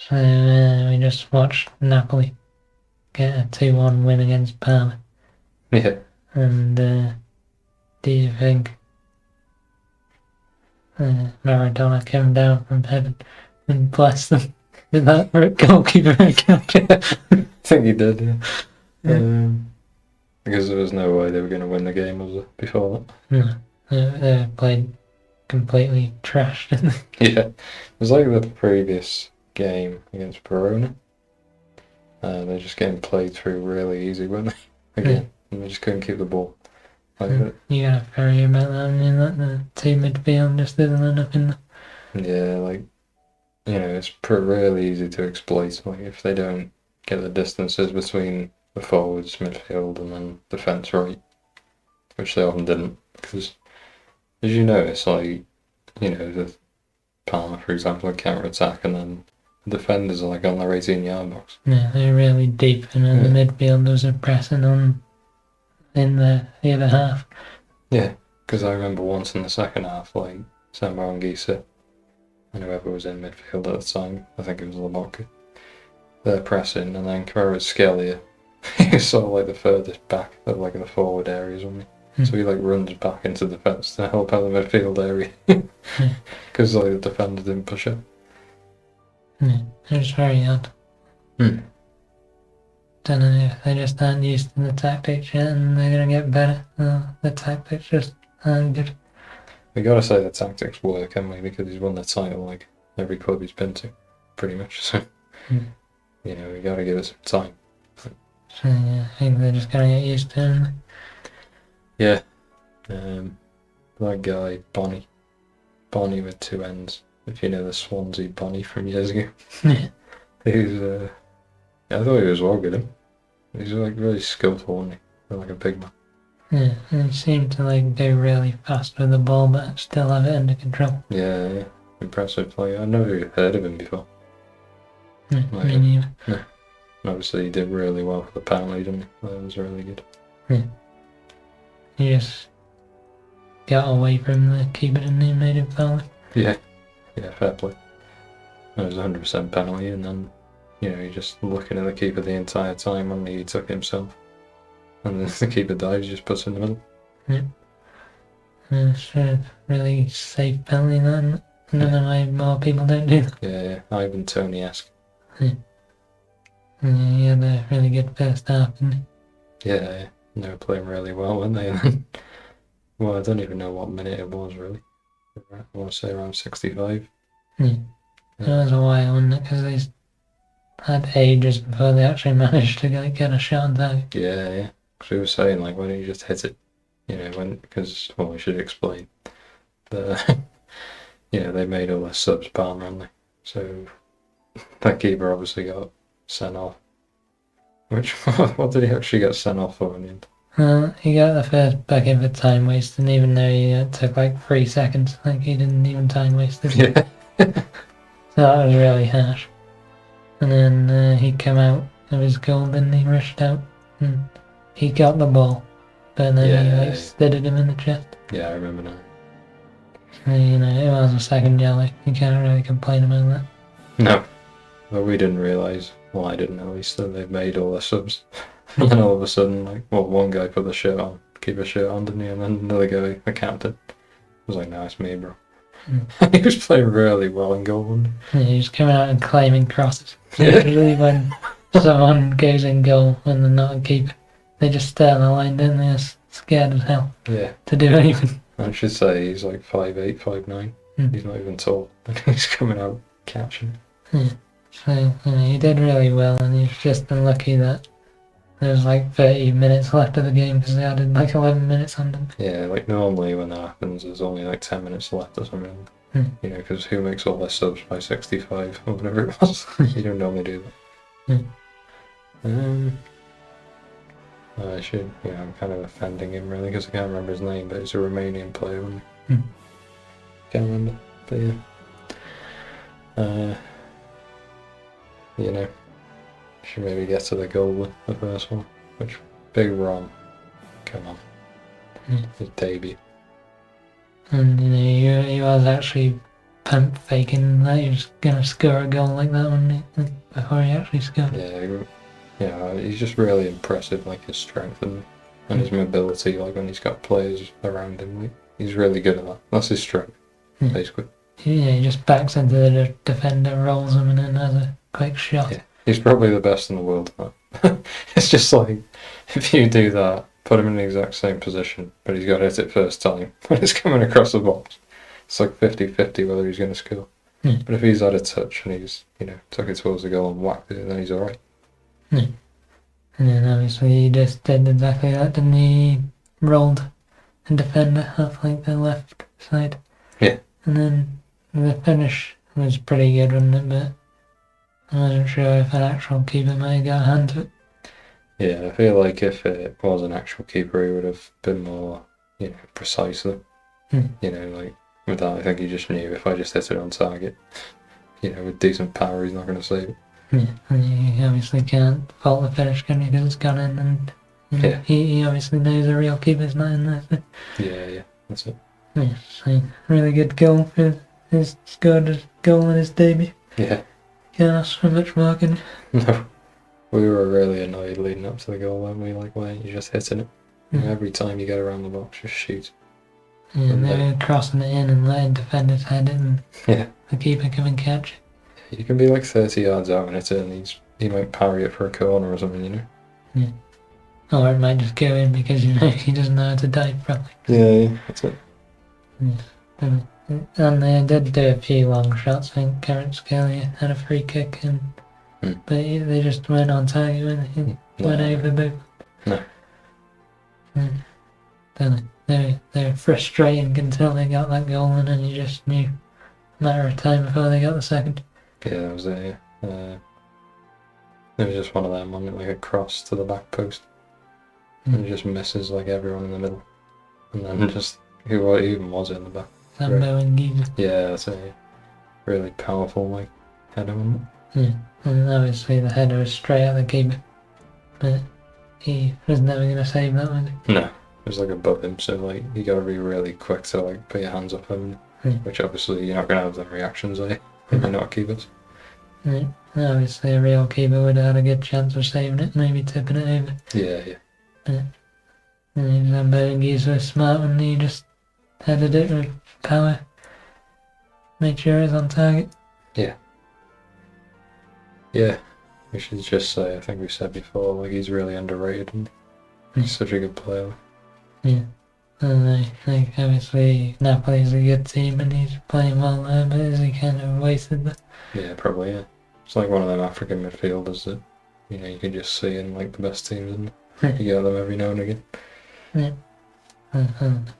So we just watched Napoli get a 2-1 win against Parma. Yeah. And do you think Maradona came down from heaven and blessed them with that goalkeeper account? I think he did, yeah. Yeah. Because there was no way they were going to win the game, was there, before No, they played completely trashed, didn't that? Yeah. It was like the previous game against Verona. They're just getting played through really easy, weren't they? Again. And they just couldn't keep the ball. You gotta worry about that. I mean, that the team midfield just isn't enough in Yeah, like, it's really easy to exploit. Like, if they don't get the distances between the forwards, midfield, and then defence right, which they often didn't. Because, as you notice, like, the Palmer, for example, a counter attack, and then the defenders are like on their 18-yard box. Yeah, they're really deep, and then the midfielders are pressing on in the other half. Yeah, because I remember once in the second half, like, Samba Anguissa and whoever was in midfield at the time, I think it was Lamotka, they're pressing, and then Kvaratskhelia, he was sort of like the furthest back of like the forward areas, wasn't he? So he like runs back into defence to help out the midfield area because like the defender didn't push up. Yeah, it's very odd. Don't know if they just aren't used to the tactics yet, and they're gonna get better. The tactics just aren't good. We gotta say the tactics work, haven't we? Because he's won the title like every club he's been to, pretty much. So we gotta give it some time. So yeah, I think they're just gonna get used to it. Yeah. That guy Bonnie with two N's. If you know the Swansea Bonnie from years ago. Yeah. He's I thought he was well good. He's like really skillful, wasn't he? For like a big man. Yeah, and he seemed to like go really fast with the ball, but still have it under control. Yeah. Impressive player. I've never heard of him before. Yeah, me neither. No. Obviously, he did really well for the penalty, didn't he? That was really good. Yeah. He just got away from the keeper and he made him foul. Yeah, fair play. It was 100% penalty, and then, he just looking at the keeper the entire time, and he took it himself. And then the keeper dives, just puts it in the middle. Yeah. It's a really safe penalty, that. I don't know why more people don't do that. Yeah, Ivan Toney-esque. Yeah. He had a really good first half, didn't he? Yeah, they were playing really well, weren't they? And then, well, I don't even know what minute it was, really. I want to say around 65. Yeah. It was a while, wasn't it? Because they had ages before they actually managed to get a shot on target. Yeah. Because we were saying, like, why don't you just hit it? Because we should explain. They made all their subs Palmer, hadn't they? So that keeper obviously got sent off. What did he actually get sent off for in the end? Well, he got the first bucket for time wasting, even though he took like 3 seconds. Like, he didn't even time waste it. Yeah. So that was really harsh. And then he came out of his goal, didn't he? Rushed out. And he got the ball. But then he steadied him in the chest. Yeah, I remember now. So, it was a second yellow. You can't really complain about that. No. But we didn't realise, well, I didn't at least, that they've made all their subs. And then all of a sudden, one guy put the shirt on, keep a shirt on, didn't he? And then another guy, the captain, was like, no, it's me, bro. He was playing really well in goal, wasn't he? Yeah, he was coming out and claiming crosses. Usually when someone goes in goal and they're not a keeper, they just stay on the line, don't they? They're scared as hell to do anything. I should say he's like 5'8", 5'9". He's not even tall. And he's coming out catching it. Yeah. So, he did really well, and he's just unlucky that there was like 30 minutes left of the game because they added like 11 minutes on them. Yeah, like normally when that happens, there's only like 10 minutes left or something. Because who makes all their subs by 65 or whatever it was? You don't normally do that. I'm kind of offending him really because I can't remember his name, but he's a Romanian player, isn't he? Can't remember, but yeah. Should maybe get to the goal, the first one. Which, big Ron. Come on. His debut. And, he was actually pump faking that he was gonna score a goal like that one before he actually scored. Yeah, he's just really impressive, like his strength and his mobility, like when he's got players around him. Like, he's really good at that. That's his strength, basically. Yeah, he just backs into the defender, rolls him, and then has a quick shot. Yeah, he's probably the best in the world at that. It's just like, if you do that, put him in the exact same position, but he's got to hit it first time when it's coming across the box. It's like 50-50 whether he's going to score. But if he's had a touch and he's, took it towards the goal and whacked it, then he's alright. And then obviously he just did exactly that, didn't he? Rolled a defender off like the left side. Yeah. And then the finish was pretty good, wasn't it? But I wasn't sure if an actual keeper might have got a hand to it. Yeah, I feel like if it was an actual keeper, he would have been more, precise though. Like with that, I think he just knew if I just hit it on target, with decent power, he's not going to save it. Yeah, and you obviously can't fault the finish, can you? Because it's gone in, and he obviously knows the real keeper's not in there. So. Yeah, that's it. Yeah, so really good goal for his scored a goal in his debut. Yeah. Can't ask for much more, can you? No. We were really annoyed leading up to the goal, weren't we? Like, why aren't you just hitting it? Every time you get around the box, just shoot. Yeah, and they were crossing it in and letting defenders head it, and the keeper come and catch it. You can be like 30 yards out and hit it, and he might parry it for a corner or something, Yeah. Or it might just go in because, he doesn't know how to dive properly. Yeah, that's it. Yeah. And they did do a few long shots. I think Kvaratskhelia had a free kick, but they just went on target when they went over the boot. No. They're frustrating until they got that goal, and then you just knew a matter of time before they got the second. Yeah, that was it. It was just one of them, wasn't it? Like a cross to the back post, and it just misses like everyone in the middle, and then just who even was it in the back? Sambo and Giza. Yeah, that's a really powerful like header, wasn't it? Yeah, and obviously the header was straight at the keeper, but he was never going to save that, was he? No, it was like above him, so like you got to be really quick to like put your hands up him, which obviously you're not going to have them reactions, are you? If you're not keepers. Yeah, obviously a real keeper would have had a good chance of saving it, maybe tipping it over. Yeah. And Sambo and Giza was smart when he just headed it with power. Make sure it's on target. Yeah, we should just say, I think we said before, like he's really underrated and he's such a good player. Yeah, and I think obviously Napoli's a good team and he's playing well there, but is he kind of wasted that? Yeah, probably, yeah. It's like one of them African midfielders that, you can just see in like the best teams and you get them every now and again. Yeah. And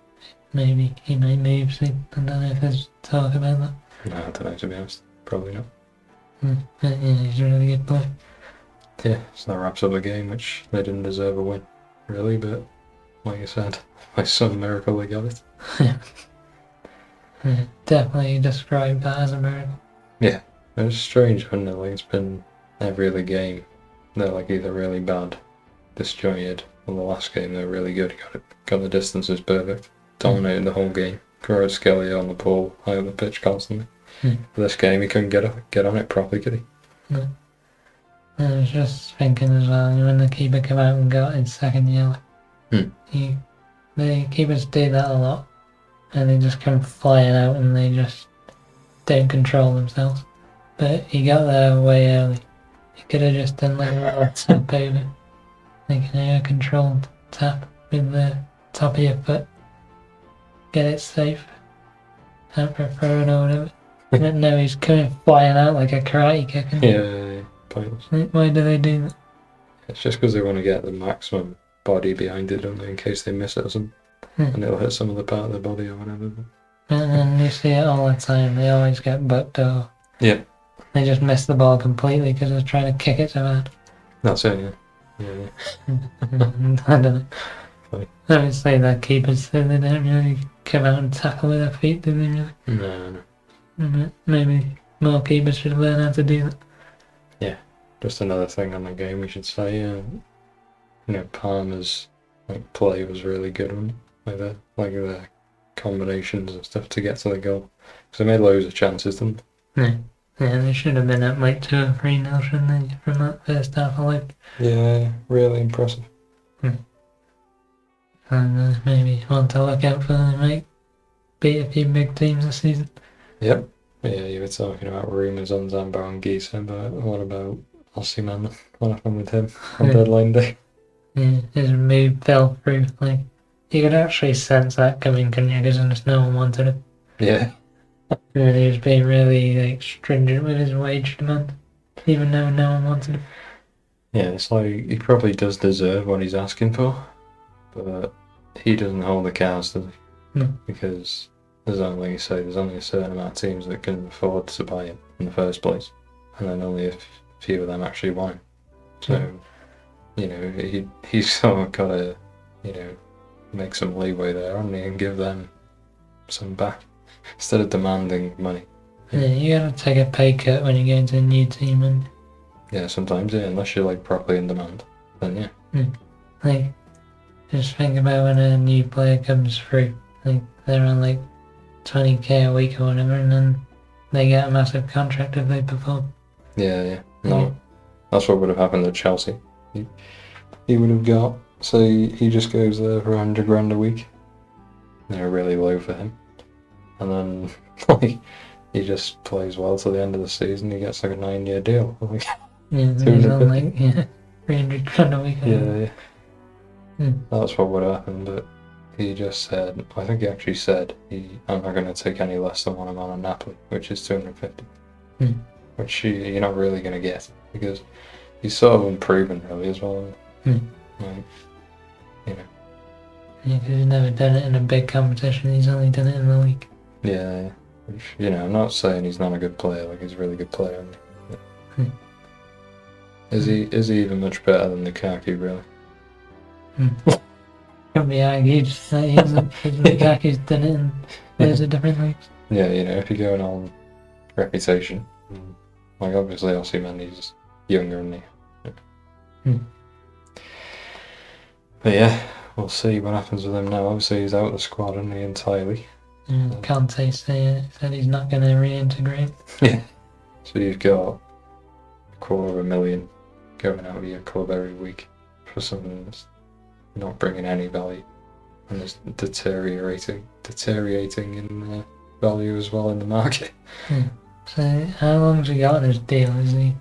maybe he might move soon. I don't know if there's talk about that. No, I don't know, to be honest. Probably not. But yeah, he's a really good player. Yeah, so that wraps up the game, which they didn't deserve a win, really, but like I said, by some miracle they got it. Yeah, definitely describe that as a miracle. Yeah, it was strange, wasn't it? Like it's been every other game, they're like either really bad, disjointed, or the last game they're really good, got the distances perfect, dominated the whole game. Kvaratskhelia on the ball, high up the pitch constantly. For this game, he couldn't get on it properly, could he? No. I was just thinking as well, when the keeper came out and got his second yellow, the keepers do that a lot, and they just come flying out and they just don't control themselves. But he got there way early. He could have just done like a little tap over, like a controlled tap with the top of your foot. Get it safe. Out for throwing or whatever. No, he's coming flying out like a karate kick. Yeah, pointless. Why do they do that? It's just because they want to get the maximum body behind it, don't they, in case they miss it or something. And it'll hit some other part of their body or whatever. And you see it all the time. They always get bucked or they just miss the ball completely because they're trying to kick it so hard. That's it, yeah. I don't know. Funny. Obviously, the keepers, they don't really come out and tackle with their feet, do they really? No. Maybe more keepers should learn how to do that. Yeah, just another thing on the game we should say. Palmer's play was really good, wasn't it? Like the combinations and stuff to get to the goal. Because they made loads of chances, didn't Yeah, they should have been up like 2 or 3-0, shouldn't they, from that first half of life. they? Yeah, really impressive. And maybe one to look out for. They might beat a few big teams this season. Yep. Yeah, you were talking about rumours on Zambo and Gisa, but what about Osimhen? What happened with him on deadline day? Yeah, his move fell through. Like, you could actually sense that coming, couldn't you? Because no one wanted him. Yeah. And he was being really stringent with his wage demand, even though no one wanted him. Yeah, it's like he probably does deserve what he's asking for, but he doesn't hold the cards, does he? No. Because there's only, like you say, there's only a certain amount of teams that can afford to buy him in the first place, and then only a few of them actually want him. So, he's sort of got to, make some leeway there, and give them some back instead of demanding money. Yeah, you gotta take a pay cut when you go into a new team, and yeah, sometimes unless you're properly in demand, then yeah. Just think about when a new player comes through, they're on 20k a week or whatever, and then they get a massive contract if they perform. Yeah. No, that's what would have happened at Chelsea. He would have got, say, he just goes there for 100 grand a week. Really low for him. And then, he just plays well till the end of the season. He gets a 9-year deal. Yeah, he's on 300 grand a week. Yeah. That's what would have happened, but he just said, I think he actually said, I'm not going to take any less than what I'm on at Napoli, which is 250. Which you're not really going to get, because he's sort of unproven, really, as well. Yeah, because he's never done it in a big competition, he's only done it in the league. Yeah. Which, I'm not saying he's not a good player, he's a really good player, isn't he? Is he even much better than Lukaku, really? Can be argued that he isn't, because Lukaku's done it in loads of different leagues. Yeah, if you're going on reputation, obviously Osimhen, he's younger than he. But yeah, we'll see what happens with him now. Obviously he's out of the squad, isn't he, entirely? Conte said he's not going to reintegrate. Yeah. So you've got $250,000 going out of your club every week for something that's not bringing any value, and it's deteriorating in value as well in the market. So how long's he got on his deal? Is he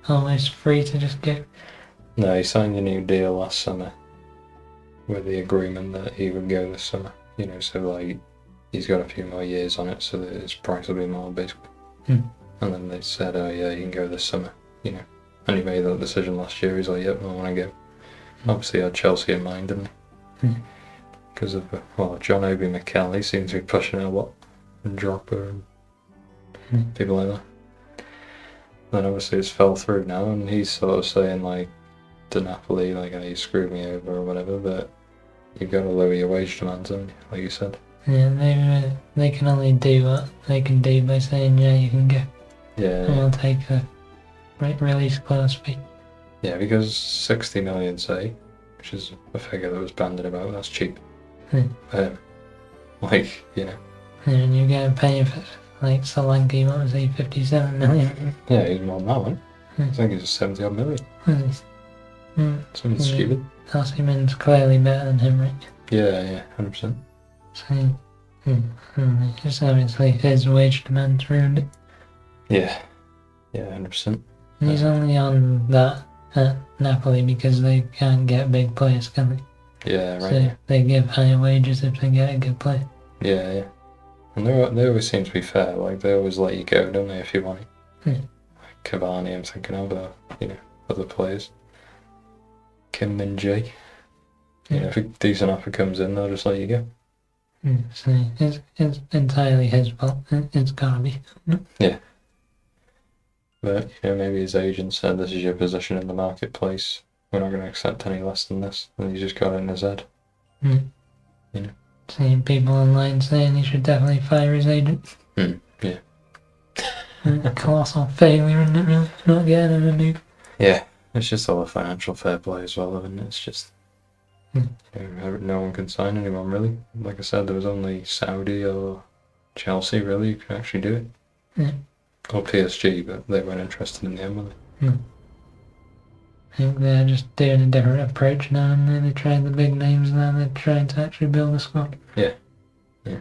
almost free to just go? No, he signed a new deal last summer with the agreement that he would go this summer. So he's got a few more years on it, so that his price will be more, basically. And then they said, oh yeah, you can go this summer. And he made that decision last year. He's like, yep, I want to go. Obviously he had Chelsea in mind, didn't he? Because of John Obi Mikel, he seems to be pushing it a lot, and Drogba and people like that. Then obviously it's fell through now, and he's sort of saying to Napoli, oh, you screwed me over or whatever, but you've got to lower your wage demands, haven't you, like you said. Yeah, they can only do what they can do by saying, yeah, you can go. Yeah. And we'll take a release clause fee. Yeah, because 60 million, say, which is a figure that was bandied about, that's cheap. For him. And you're going to pay for Solanke, what was he, 57 million? Yeah, he's more than that one. I think he's 70 odd million. Something stupid. Osimhen's clearly better than him, right? Yeah, 100%. So, just obviously his wage demands ruined it. Yeah, 100%. And he's only on that at Napoli because they can't get big players, can they? Yeah, right. So they give higher wages if they get a good player. Yeah. And they always seem to be fair. They always let you go, don't they, if you want it. Cavani, I'm thinking of, other players. Kim Min-jae. If a decent offer comes in, they'll just let you go. So it's entirely his fault. It's gotta be. Yeah. But, maybe his agent said, this is your position in the marketplace. We're not going to accept any less than this. And he just got it in his head. Seeing people online saying he should definitely fire his agent. Yeah. Colossal failure, isn't it, really? Not getting him a move. Yeah. It's just all a financial fair play as well, isn't it? It's just... no one can sign anyone, really. Like I said, there was only Saudi or Chelsea really could actually do it. Yeah. Or PSG, but they weren't interested in the end, were they? No. I think they're just doing a different approach now, and then they tried the big names, and now they're trying to actually build a squad. Yeah. Yeah.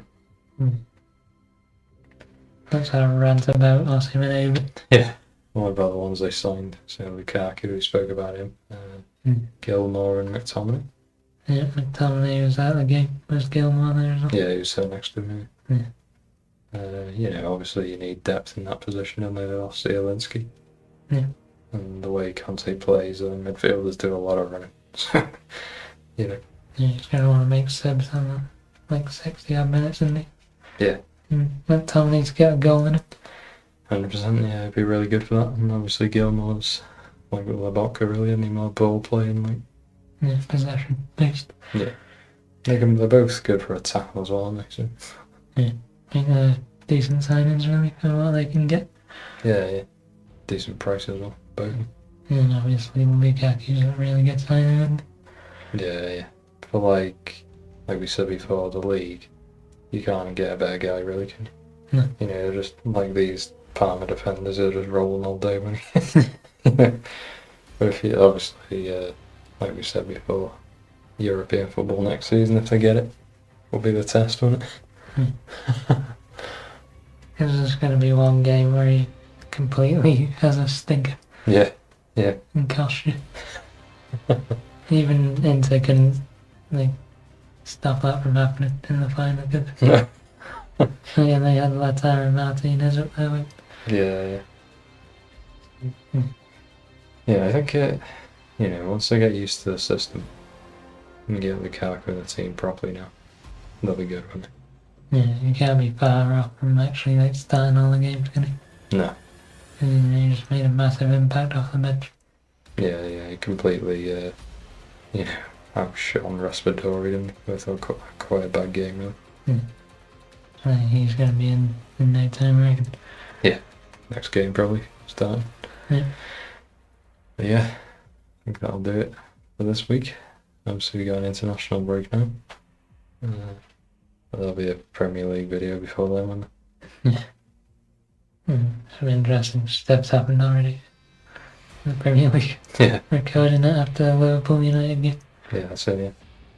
That's our rant about Osimhen over. Yeah. What about the ones they signed? So Lukaku, we spoke about him. Gilmore and McTominay. Yeah, McTominay was out of the game. Was Gilmore there as well? Yeah, he was sitting next to me. Yeah. Obviously you need depth in that position, and they lost Zielinski. Yeah. And the way Conte plays, the midfielders do a lot of running. Yeah, he's going to want to make subs on like 60 odd minutes, isn't he? Yeah. McTominay's got a goal in it. 100%, yeah, it'd be really good for that. And obviously Gilmore's like with Lobotka, really, any more ball playing, like. Yeah, possession based. Yeah. They're both good for a tackle as well, aren't they? So. Yeah. I think they're decent signings really for what they can get. Yeah. Decent price as well, both. And obviously Lukaku's a really good signing. Yeah. For like we said before, the league, you can't get a better guy really, can you? No. They're just like these Parma defenders are just rolling all day when But if you obviously like we said before, European football next season, if they get it, will be the test, won't it? It's just going to be one game where he completely has a stinker. Yeah. And cost you. Even Inter can stop that from happening in the final. Yeah, they had Lautaro Martinez up there with. Yeah. Yeah, I think once they get used to the system and get Lukaku in the team properly now, they'll be good, won't they? Yeah, you can't be far off from actually starting all the games, can you? No. And he just made a massive impact off the bench. Yeah, he completely outshone Raspadori and with quite a bad game, really. I think he's going to be in no time, I reckon. Yeah, next game probably starting. Yeah. But yeah, I think that'll do it for this week. Obviously we got an international break now. There'll be a Premier League video before then, won't there? Yeah. Some interesting steps happened already in the Premier League. Yeah. Recording it after the Liverpool United game. Yeah, that's it, yeah.